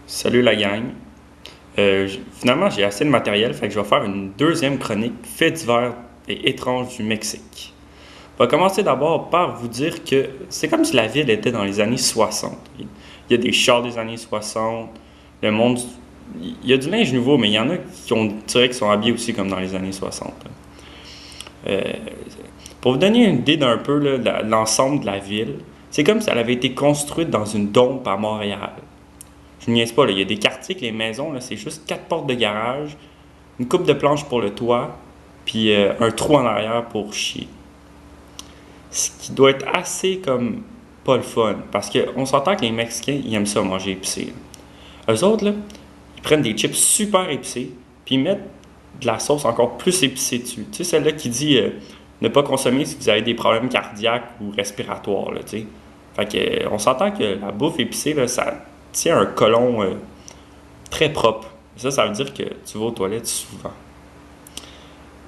Salut la gang. Finalement, j'ai assez de matériel, fait que je vais faire une deuxième chronique faits divers et étranges du Mexique. On va commencer d'abord par vous dire que c'est comme si la ville était dans les années 60. Il y a des chars des années 60, le monde. Il y a du linge nouveau, mais il y en a qui sont habillés aussi comme dans les années 60. Euh, pour vous donner une idée d'un peu là, de l'ensemble de la ville, c'est comme si elle avait été construite dans une dompe à Montréal. Je ne niaise pas, là. Il y a des quartiers que les maisons, là, c'est juste quatre portes de garage, une coupe de planches pour le toit, puis un trou en arrière pour chier. Ce qui doit être assez comme pas le fun, parce qu'on s'entend que les Mexicains, ils aiment ça manger épicé. Eux autres, là, ils prennent des chips super épicés, puis ils mettent de la sauce encore plus épicée dessus. Tu sais, celle-là qui dit ne pas consommer si vous avez des problèmes cardiaques ou respiratoires, là, tu sais. Fait que, on s'entend que la bouffe épicée, là, ça tient un côlon très propre. Ça veut dire que tu vas aux toilettes souvent.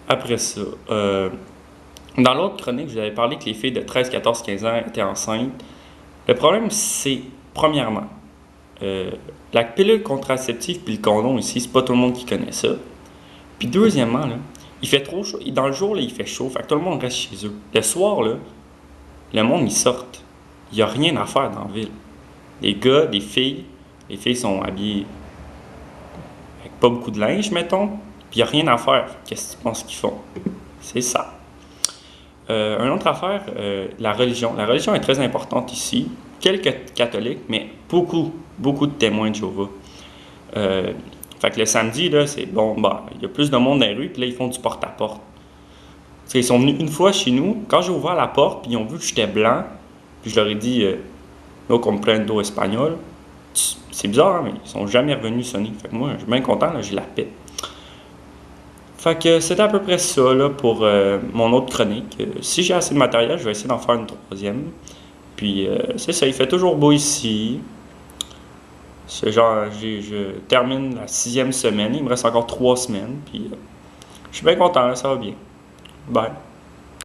Après ça, dans l'autre chronique, je vous avais parlé que les filles de 13, 14, 15 ans étaient enceintes. Le problème, c'est, premièrement, euh, la pilule contraceptive puis le condom ici, c'est pas tout le monde qui connaît ça. Puis deuxièmement, là, il fait trop chaud. Dans le jour, là, il fait chaud, fait que tout le monde reste chez eux. Le soir, là, le monde, ils sortent. Il n'y a rien à faire dans la ville. Les gars, les filles sont habillées avec pas beaucoup de linge, mettons, puis il n'y a rien à faire. Qu'est-ce que tu penses qu'ils font? C'est ça. Une autre affaire, la religion. La religion est très importante ici. Quelques catholiques, mais beaucoup de témoins de Jéhovah. Euh, Fait que le samedi, là, c'est bon, bah, il y a plus de monde dans les rues, puis là, ils font du porte-à-porte. Ils sont venus une fois chez nous, quand j'ai ouvert la porte, puis ils ont vu que j'étais blanc, puis je leur ai dit, no comprendo espagnol. C'est bizarre, hein, mais ils sont jamais revenus sonner. Fait que moi, je suis bien content, là, j'ai la paix. Fait que c'était à peu près ça là, pour mon autre chronique. Si j'ai assez de matériel, je vais essayer d'en faire une troisième. Puis c'est ça, il fait toujours beau ici. C'est genre, je termine la sixième semaine, il me reste encore 3 semaines. Puis je suis bien content, là, ça va bien. Bye.